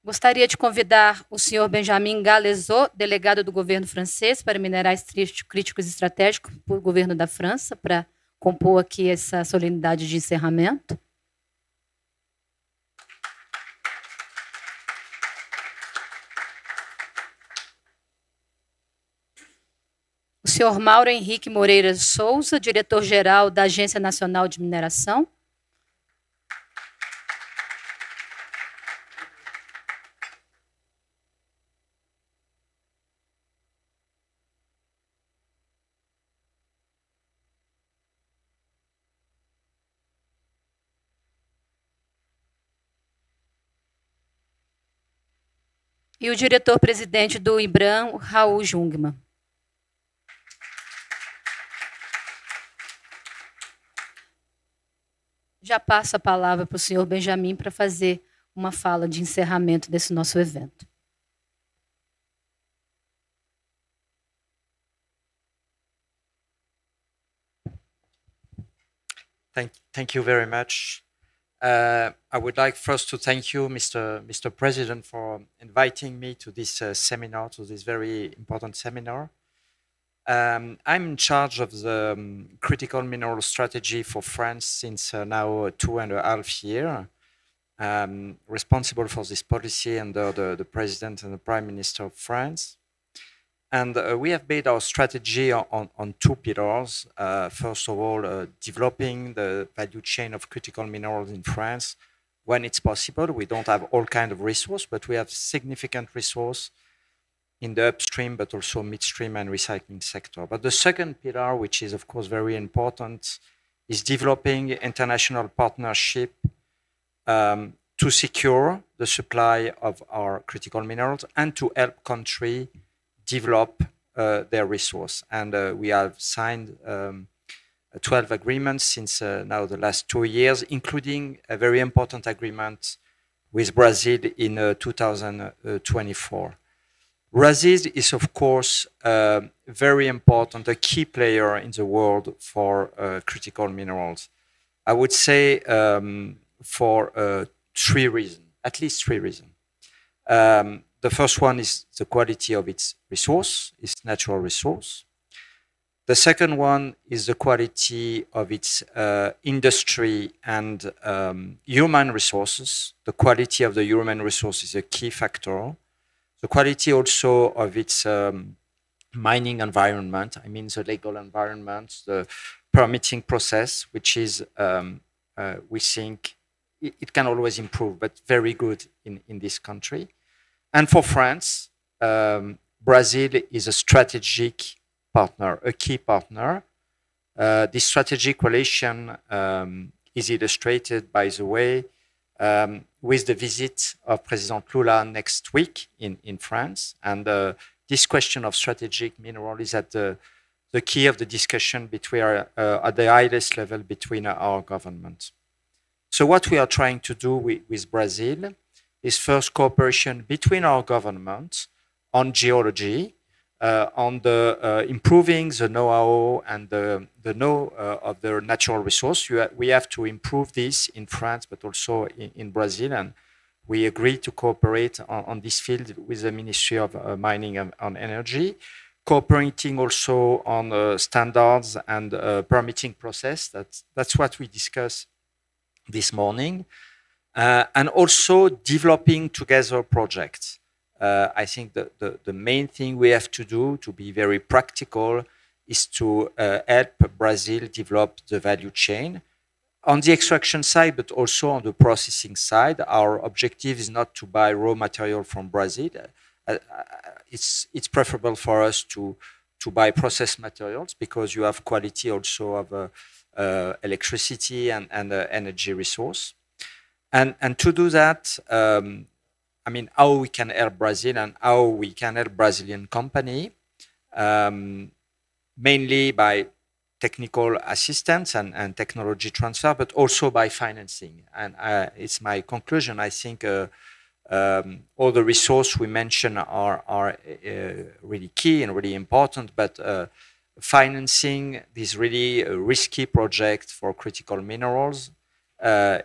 Gostaria de convidar o senhor Benjamin Galezot, delegado do governo francês para minerais críticos e estratégicos para o governo da França, para compor aqui essa solenidade de encerramento. O senhor Mauro Henrique Moreira Souza, diretor-geral da Agência Nacional de Mineração. E o diretor-presidente do IBRAM, Raul Jungmann. Já passo a palavra para o senhor Benjamin para fazer uma fala de encerramento desse nosso evento. Thank you very much. I would like first to thank you, Mr. President, for inviting me to this seminar, to this very important seminar. I'm in charge of the critical mineral strategy for France since now 2.5 years. Responsible for this policy under the President and the Prime Minister of France. And we have made our strategy on two pillars. First of all, developing the value chain of critical minerals in France when it's possible. We don't have all kinds of resource, but we have significant resource in the upstream, but also midstream and recycling sector. But the second pillar, which is of course very important, is developing international partnership to secure the supply of our critical minerals and to help countries develop their resource. And we have signed 12 agreements since now the last 2 years, including a very important agreement with Brazil in 2024. Brazil is, of course, very important, a key player in the world for critical minerals. I would say for 3 reasons, at least 3 reasons. The first one is the quality of its resource, its natural resource. The second one is the quality of its industry and human resources. The quality of the human resource is a key factor. The quality also of its mining environment, I mean the legal environment, the permitting process, which is, we think, it can always improve, but very good in this country. And for France, Brazil is a strategic partner, a key partner. This strategic relation is illustrated, by the way, with the visit of President Lula next week in France. And this question of strategic mineral is at the key of the discussion between at the highest level between our governments. So what we are trying to do with Brazil is first cooperation between our governments on geology, on the improving the know-how and the know of the natural resource. We have to improve this in France, but also in Brazil, and we agree to cooperate on this field with the Ministry of Mining and Energy, cooperating also on standards and permitting process. That's what we discussed this morning. And also developing together projects. I think the main thing we have to do to be very practical is to help Brazil develop the value chain on the extraction side, but also on the processing side. Our objective is not to buy raw material from Brazil. It's preferable for us to buy processed materials because you have quality also of electricity and energy resource. And to do that, I mean, how we can help Brazil and how we can help Brazilian company, mainly by technical assistance and technology transfer, but also by financing. And it's my conclusion. I think all the resources we mentioned are really key and really important, but financing this really risky project for critical minerals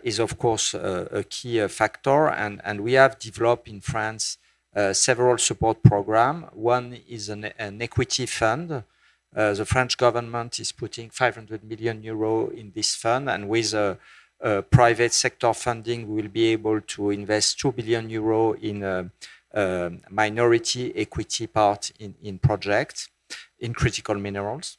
is of course a key factor, and we have developed in France several support programs. One is an equity fund. The French government is putting 500 million euro in this fund, and with private sector funding, we will be able to invest 2 billion euro in minority equity part in projects in critical minerals.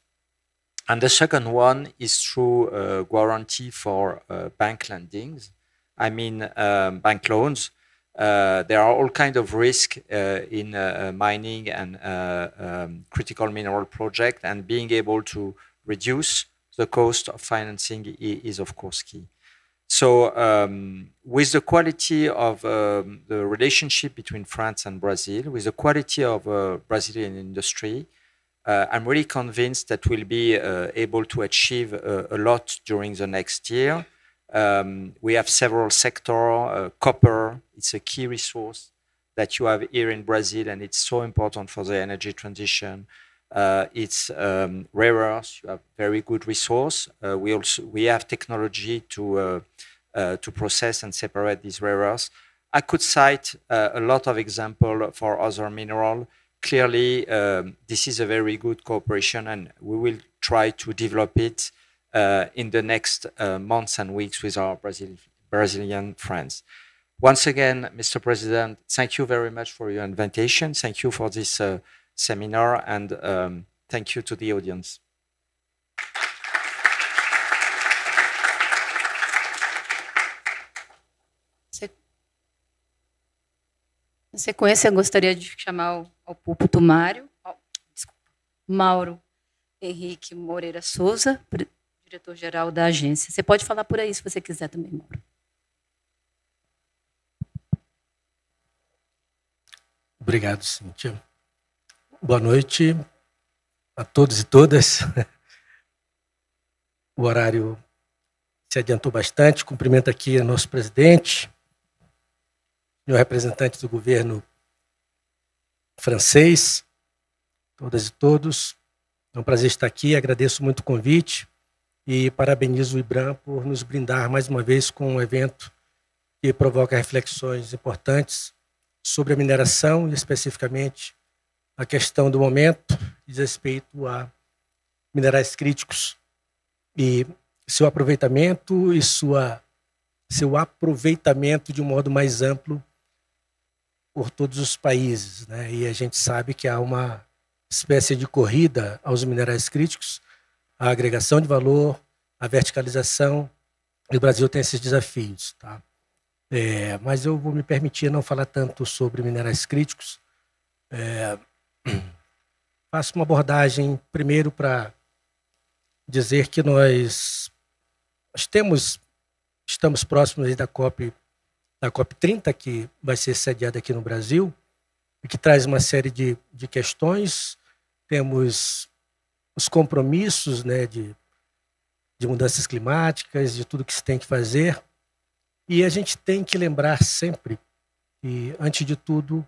And the second one is through guarantee for bank lendings. I mean, bank loans. There are all kinds of risks in mining and critical mineral project, and being able to reduce the cost of financing is of course key. So with the quality of the relationship between France and Brazil, with the quality of Brazilian industry, I'm really convinced that we'll be able to achieve a lot during the next year. We have several sectors. Copper, it's a key resource that you have here in Brazil, and it's so important for the energy transition. It's rare earths. You have very good resource. We have technology to process and separate these rare earths. I could cite a lot of examples for other minerals. Clearly, this is a very good cooperation, and we will try to develop it in the next months and weeks with our Brazilian friends. Once again, Mr. President, thank you very much for your invitation. Thank you for this seminar, and thank you to the audience. Na sequência, eu gostaria de chamar ao púlpito Mauro Henrique Moreira Souza, diretor-geral da agência. Você pode falar por aí se você quiser também, Mauro. Obrigado, Cíntia. Boa noite a todos e todas. O horário se adiantou bastante. Cumprimento aqui o nosso presidente, o representante do governo francês, todas e todos. É um prazer estar aqui, agradeço muito o convite e parabenizo o IBRAM por nos brindar mais uma vez com um evento que provoca reflexões importantes sobre a mineração e especificamente a questão do momento diz respeito a minerais críticos e seu aproveitamento e seu aproveitamento de um modo mais amplo por todos os países, né? E a gente sabe que há uma espécie de corrida aos minerais críticos, a agregação de valor, a verticalização, e o Brasil tem esses desafios, tá? Mas eu vou me permitir não falar tanto sobre minerais críticos. Faço uma abordagem primeiro para dizer que nós estamos próximos aí da COP30, que vai ser sediada aqui no Brasil, e que traz uma série de questões. Temos os compromissos, né, de mudanças climáticas, de tudo que se tem que fazer. E a gente tem que lembrar sempre que, antes de tudo,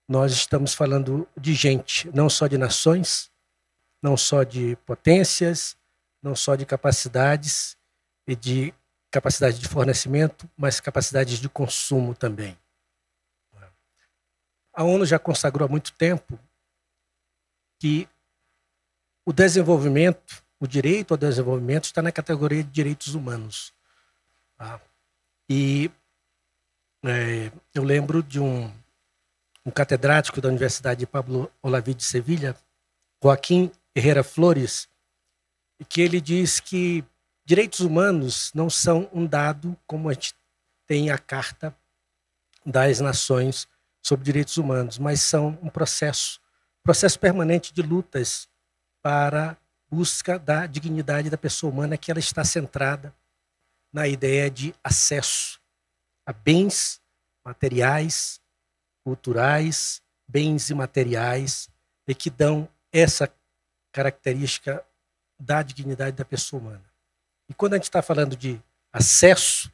nós estamos falando de gente, não só de nações, não só de potências, não só de capacidades e de capacidade de fornecimento, mas capacidades de consumo também. A ONU já consagrou há muito tempo que o desenvolvimento, o direito ao desenvolvimento está na categoria de direitos humanos. Tá? E eu lembro de um catedrático da Universidade de Pablo Olavide de Sevilha, Joaquim Herrera Flores, que ele diz que direitos humanos não são um dado como a gente tem a Carta das Nações sobre Direitos Humanos, mas são um processo permanente de lutas para a busca da dignidade da pessoa humana, que ela está centrada na ideia de acesso a bens materiais, culturais, bens imateriais, e que dão essa característica da dignidade da pessoa humana. E quando a gente está falando de acesso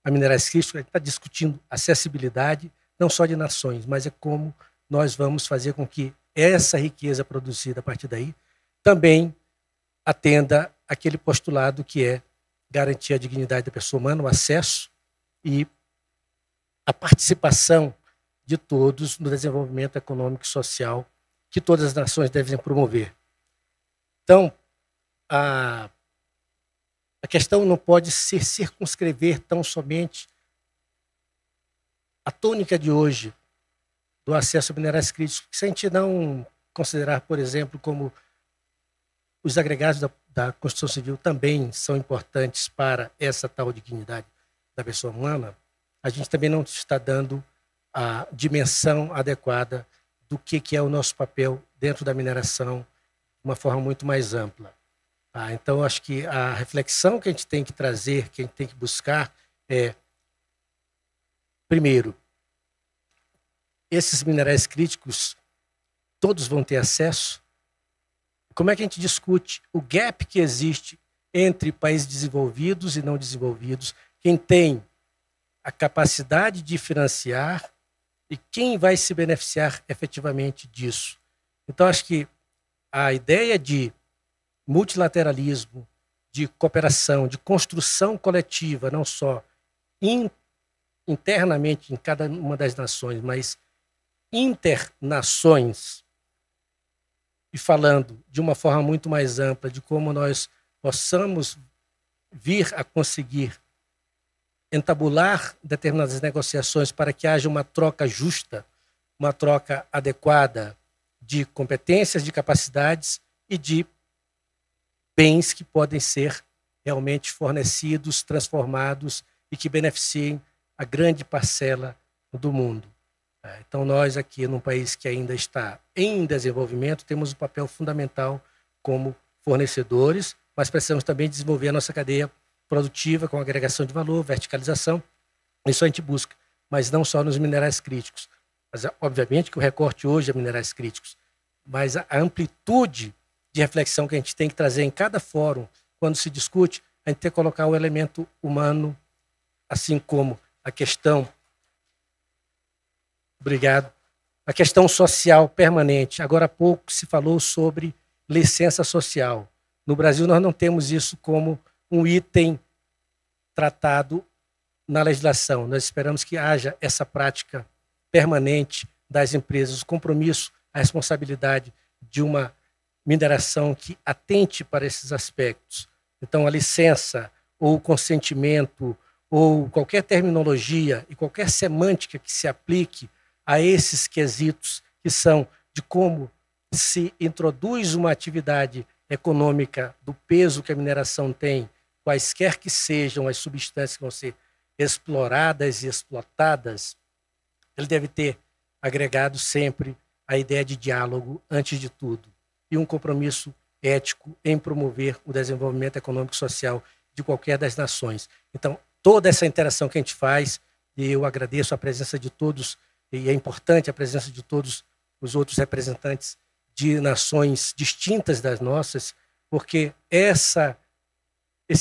a minerais críticos, a gente está discutindo acessibilidade, não só de nações, mas é como nós vamos fazer com que essa riqueza produzida a partir daí também atenda aquele postulado que é garantir a dignidade da pessoa humana, o acesso e a participação de todos no desenvolvimento econômico e social que todas as nações devem promover. Então, a questão não pode se circunscrever tão somente à tônica de hoje do acesso a minerais críticos, se a gente não considerar, por exemplo, como os agregados da Constituição Civil também são importantes para essa tal dignidade da pessoa humana, a gente também não está dando a dimensão adequada do que é o nosso papel dentro da mineração de uma forma muito mais ampla. Tá? Então, acho que a reflexão que a gente tem que trazer, que a gente tem que buscar é, primeiro, esses minerais críticos, todos vão ter acesso? Como é que a gente discute o gap que existe entre países desenvolvidos e não desenvolvidos? Quem tem a capacidade de financiar e quem vai se beneficiar efetivamente disso? Então, acho que a ideia de multilateralismo, de cooperação, de construção coletiva, não só internamente em cada uma das nações, mas internações, e falando de uma forma muito mais ampla de como nós possamos vir a conseguir entabular determinadas negociações para que haja uma troca justa, uma troca adequada de competências, de capacidades e de bens que podem ser realmente fornecidos, transformados e que beneficiem a grande parcela do mundo. Então, nós aqui, num país que ainda está em desenvolvimento, temos um papel fundamental como fornecedores, mas precisamos também desenvolver a nossa cadeia produtiva com agregação de valor, verticalização. Isso a gente busca, mas não só nos minerais críticos. Mas, obviamente, que o recorte hoje é minerais críticos, mas a amplitude de reflexão que a gente tem que trazer em cada fórum, quando se discute, a gente tem que colocar o elemento humano, assim como a questão... Obrigado. A questão social permanente. Agora há pouco se falou sobre licença social. No Brasil, nós não temos isso como um item tratado na legislação. Nós esperamos que haja essa prática permanente das empresas, o compromisso, a responsabilidade de uma mineração que atente para esses aspectos. Então, a licença ou o consentimento ou qualquer terminologia e qualquer semântica que se aplique a esses quesitos que são de como se introduz uma atividade econômica do peso que a mineração tem, quaisquer que sejam as substâncias que vão ser exploradas e explotadas, ele deve ter agregado sempre a ideia de diálogo antes de tudo e um compromisso ético em promover o desenvolvimento econômico e social de qualquer das nações. Então, toda essa interação que a gente faz, e eu agradeço a presença de todos, e é importante a presença de todos os outros representantes de nações distintas das nossas, porque esse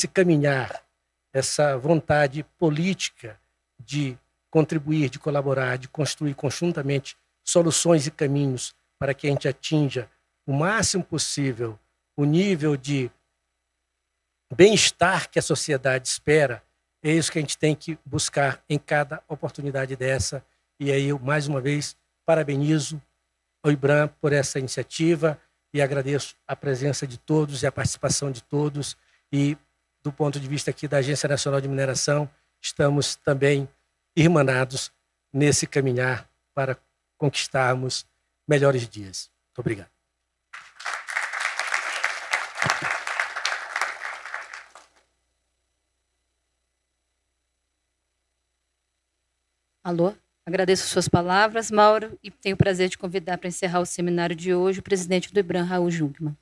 caminhar, essa vontade política de contribuir, de colaborar, de construir conjuntamente soluções e caminhos para que a gente atinja o máximo possível o nível de bem-estar que a sociedade espera, é isso que a gente tem que buscar em cada oportunidade dessa. E aí eu, mais uma vez, parabenizo o IBRAM por essa iniciativa e agradeço a presença de todos e a participação de todos. E, do ponto de vista aqui da Agência Nacional de Mineração, estamos também irmanados nesse caminhar para conquistarmos melhores dias. Muito obrigado. Alô? Agradeço suas palavras, Mauro, e tenho o prazer de convidar para encerrar o seminário de hoje o presidente do IBRAM, Raul Jungmann.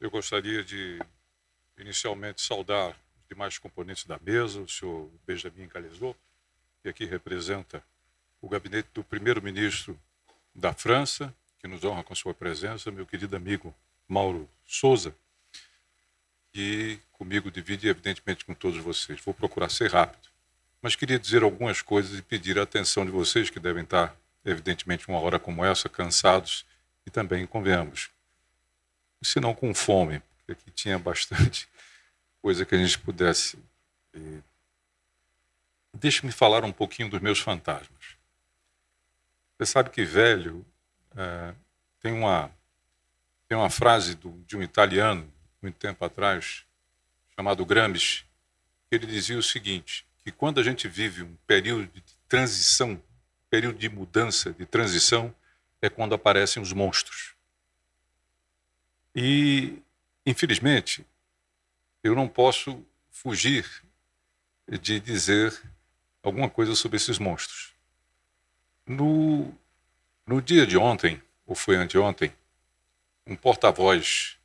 Eu gostaria de, inicialmente, saudar os demais componentes da mesa, o senhor Benjamin Galezot, que aqui representa o gabinete do primeiro-ministro da França, que nos honra com sua presença, meu querido amigo Mauro Souza, e comigo divide, evidentemente, com todos vocês. Vou procurar ser rápido, mas queria dizer algumas coisas e pedir a atenção de vocês, que devem estar evidentemente, uma hora como essa, cansados e também, convenhamos, se não com fome, porque aqui tinha bastante coisa que a gente pudesse. Deixe-me falar um pouquinho dos meus fantasmas. Você sabe que velho tem uma frase de um italiano, muito tempo atrás, chamado Gramsci, que ele dizia o seguinte, que quando a gente vive um período de transição, período de mudança, de transição, é quando aparecem os monstros. E, infelizmente, eu não posso fugir de dizer alguma coisa sobre esses monstros. No dia de ontem, ou foi anteontem, um porta-voz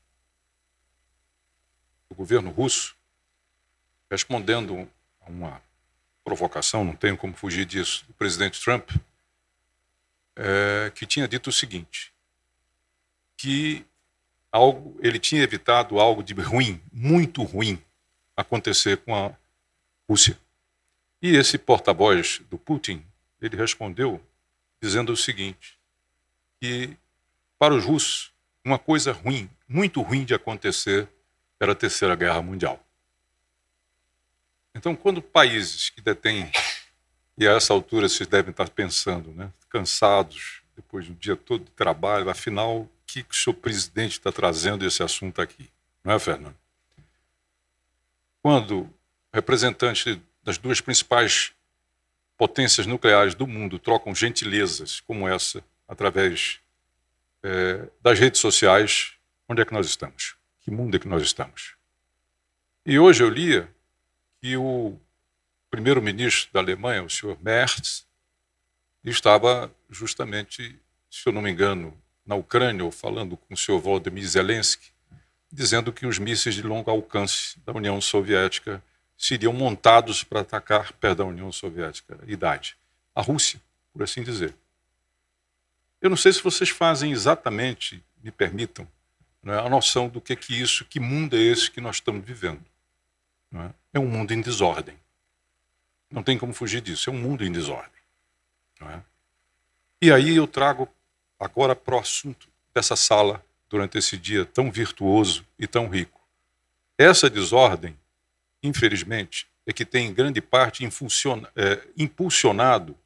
do governo russo, respondendo a uma provocação, não tenho como fugir disso, do presidente Trump, que tinha dito o seguinte, que ele tinha evitado algo de ruim, muito ruim, acontecer com a Rússia. E esse porta-voz do Putin, ele respondeu dizendo o seguinte, que para os russos, uma coisa ruim, muito ruim de acontecer, era a Terceira Guerra Mundial. Então, quando países que detêm, e a essa altura vocês devem estar pensando, né, cansados, depois do dia todo de trabalho, afinal, o que o senhor presidente está trazendo esse assunto aqui? Não é, Fernando? Quando representantes das duas principais potências nucleares do mundo trocam gentilezas como essa, através das redes sociais, onde é que nós estamos? Que mundo é que nós estamos? E hoje eu lia que o primeiro-ministro da Alemanha, o senhor Merz, estava justamente, se eu não me engano, na Ucrânia, ou falando com o senhor Volodymyr Zelensky, dizendo que os mísseis de longo alcance da União Soviética seriam montados para atacar, perto da União Soviética, a Rússia, por assim dizer. Eu não sei se vocês fazem exatamente, me permitam, a noção do que mundo é esse que nós estamos vivendo. É um mundo em desordem. Não tem como fugir disso, é um mundo em desordem. E aí eu trago agora para o assunto dessa sala, durante esse dia tão virtuoso e tão rico. Essa desordem, infelizmente, é que tem em grande parte impulsionado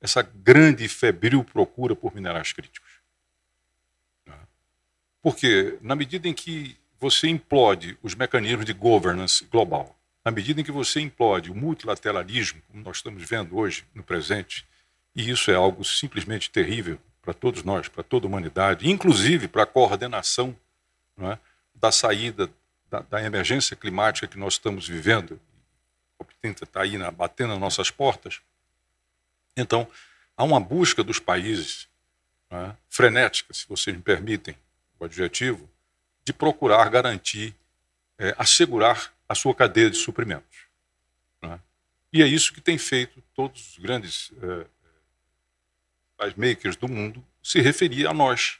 essa grande e febril procura por minerais críticos. Porque, na medida em que você implode os mecanismos de governance global, na medida em que você implode o multilateralismo, como nós estamos vendo hoje, no presente, e isso é algo simplesmente terrível para todos nós, para toda a humanidade, inclusive para a coordenação, não é, da saída da emergência climática que nós estamos vivendo, que está aí batendo nas nossas portas. Então, há uma busca dos países, frenética, se vocês me permitem o adjetivo, de procurar garantir, assegurar a sua cadeia de suprimentos. E é isso que tem feito todos os grandes makers do mundo se referir a nós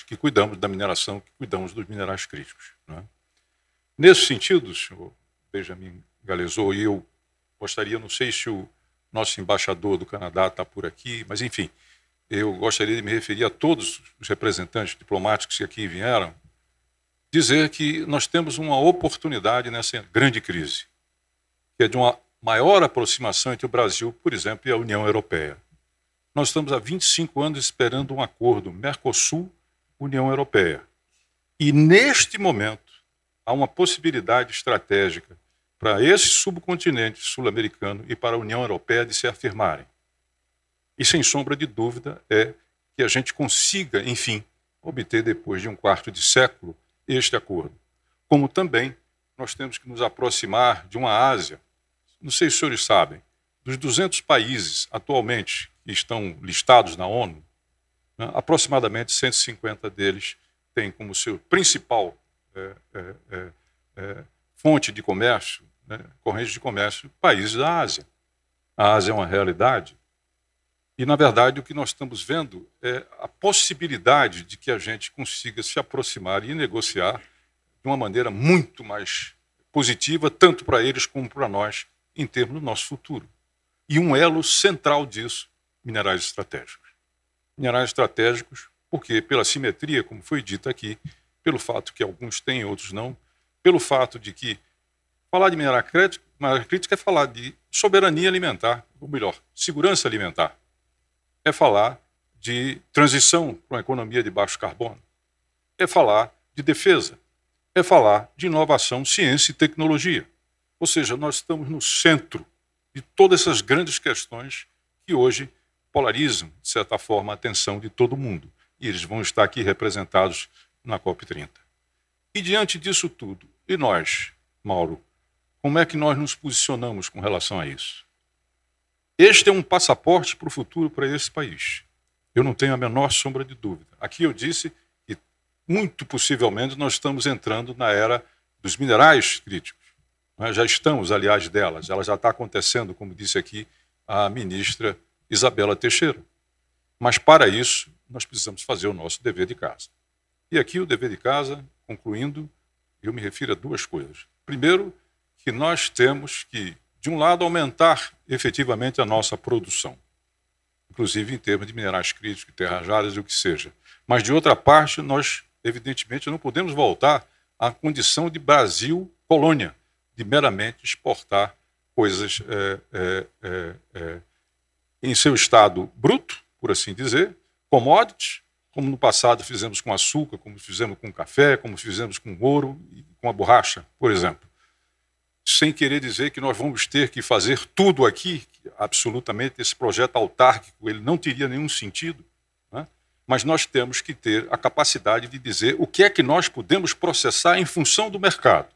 que cuidamos da mineração, que cuidamos dos minerais críticos. Nesse sentido, senhor Benjamin Galezot, e eu gostaria, não sei se o nosso embaixador do Canadá está por aqui, mas enfim, eu gostaria de me referir a todos os representantes diplomáticos que aqui vieram, dizer que nós temos uma oportunidade nessa grande crise, que é de uma maior aproximação entre o Brasil, por exemplo, e a União Europeia. Nós estamos há 25 anos esperando um acordo Mercosul-União Europeia. E, neste momento, há uma possibilidade estratégica para esse subcontinente sul-americano e para a União Europeia de se afirmarem. E, sem sombra de dúvida, é que a gente consiga, enfim, obter, depois de um quarto de século, este acordo. Como também nós temos que nos aproximar de uma Ásia. Não sei se os senhores sabem, dos 200 países atualmente que estão listados na ONU, aproximadamente 150 deles têm como seu principal fonte de comércio, corrente de comércio, países da Ásia. A Ásia é uma realidade. E, na verdade, o que nós estamos vendo é a possibilidade de que a gente consiga se aproximar e negociar de uma maneira muito mais positiva, tanto para eles como para nós, em termos do nosso futuro. E um elo central disso, minerais estratégicos. minerais estratégicos, porque pela simetria, como foi dito aqui, pelo fato que alguns têm, outros não, pelo fato de que falar de mineral crítico é falar de soberania alimentar, ou melhor, segurança alimentar. É falar de transição para uma economia de baixo carbono. É falar de defesa. É falar de inovação, ciência e tecnologia. Ou seja, nós estamos no centro de todas essas grandes questões que hoje polarizam, de certa forma, a atenção de todo mundo. E eles vão estar aqui representados na COP30. E diante disso tudo, e nós, Mauro, como é que nós nos posicionamos com relação a isso? Este é um passaporte para o futuro para esse país. Eu não tenho a menor sombra de dúvida. Aqui eu disse que, muito possivelmente, nós estamos entrando na era dos minerais críticos. Já estamos, aliás, delas. Ela já está acontecendo, como disse aqui a ministra Isabela Teixeira. Mas, para isso, nós precisamos fazer o nosso dever de casa. E aqui o dever de casa, concluindo, eu me refiro a duas coisas. Primeiro, que nós temos que, de um lado, aumentar efetivamente a nossa produção, inclusive em termos de minerais críticos, terras raras e o que seja. Mas, de outra parte, nós, evidentemente, não podemos voltar à condição de Brasil colônia, de meramente exportar coisas em seu estado bruto, por assim dizer, commodities, como no passado fizemos com açúcar, como fizemos com café, como fizemos com ouro e com a borracha, por exemplo. Sem querer dizer que nós vamos ter que fazer tudo aqui, absolutamente esse projeto autárquico ele não teria nenhum sentido, né? Mas nós temos que ter a capacidade de dizer o que é que nós podemos processar em função do mercado,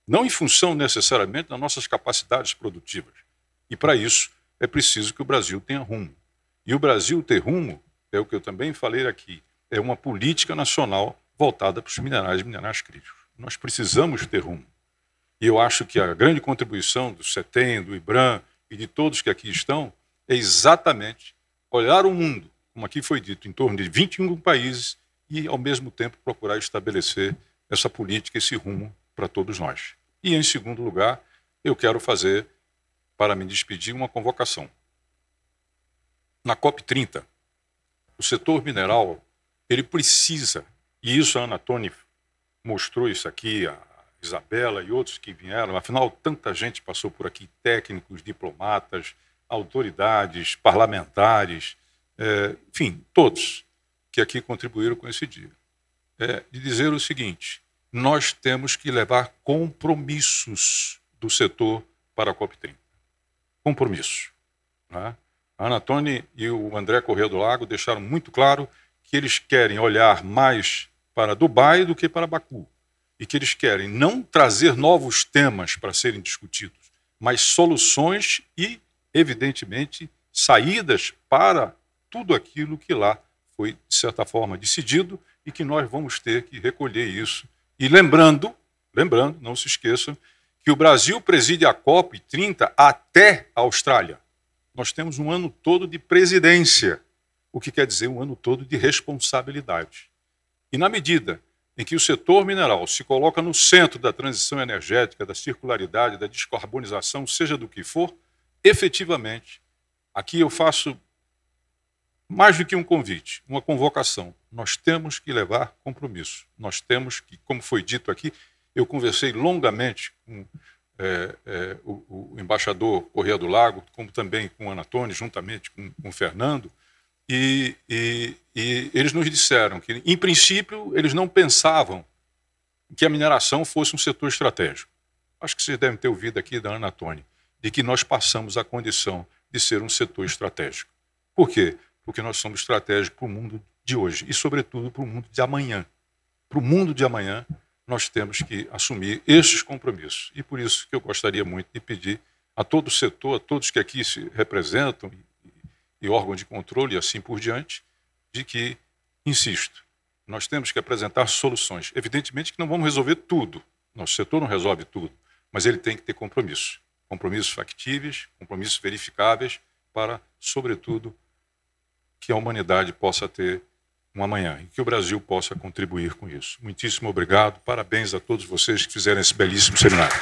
não em função necessariamente das nossas capacidades produtivas. E para isso é preciso que o Brasil tenha rumo. E o Brasil ter rumo, é o que eu também falei aqui, é uma política nacional voltada para os minerais críticos. Nós precisamos ter rumo. E eu acho que a grande contribuição do CETEM, do IBRAM e de todos que aqui estão é exatamente olhar o mundo, como aqui foi dito, em torno de 21 países e, ao mesmo tempo, procurar estabelecer essa política, esse rumo para todos nós. E, em segundo lugar, eu quero fazer, para me despedir, uma convocação. Na COP30, o setor mineral, ele precisa, e isso a Ana Toni mostrou isso aqui, a Isabela e outros que vieram, afinal, tanta gente passou por aqui, técnicos, diplomatas, autoridades, parlamentares, enfim, todos que aqui contribuíram com esse dia. De dizer o seguinte, nós temos que levar compromissos do setor para a COP30. Compromissos. Né? A Ana Toni e o André Corrêa do Lago deixaram muito claro que eles querem olhar mais para Dubai do que para Baku. E que eles querem não trazer novos temas para serem discutidos, mas soluções e, evidentemente, saídas para tudo aquilo que lá foi, de certa forma, decidido e que nós vamos ter que recolher isso. E lembrando, não se esqueçam, que o Brasil preside a COP30 até a Austrália. Nós temos um ano todo de presidência, o que quer dizer um ano todo de responsabilidade. E na medida em que o setor mineral se coloca no centro da transição energética, da circularidade, da descarbonização, seja do que for, efetivamente, aqui eu faço mais do que um convite, uma convocação. Nós temos que levar compromisso. Nós temos que, como foi dito aqui, eu conversei longamente com o embaixador Corrêa do Lago, como também com a Ana Toni, juntamente com o Fernando, e eles nos disseram que, em princípio, eles não pensavam que a mineração fosse um setor estratégico. Acho que vocês devem ter ouvido aqui da Ana Toni, de que nós passamos a condição de ser um setor estratégico. Por quê? Porque nós somos estratégicos para o mundo de hoje e, sobretudo, para o mundo de amanhã. Para o mundo de amanhã, nós temos que assumir estes compromissos. E por isso que eu gostaria muito de pedir a todo o setor, a todos que aqui se representam, e órgão de controle e assim por diante, de que, insisto, nós temos que apresentar soluções. Evidentemente que não vamos resolver tudo, nosso setor não resolve tudo, mas ele tem que ter compromissos. Compromissos factíveis, compromissos verificáveis, para, sobretudo, que a humanidade possa ter um amanhã e que o Brasil possa contribuir com isso. Muitíssimo obrigado, parabéns a todos vocês que fizeram esse belíssimo seminário.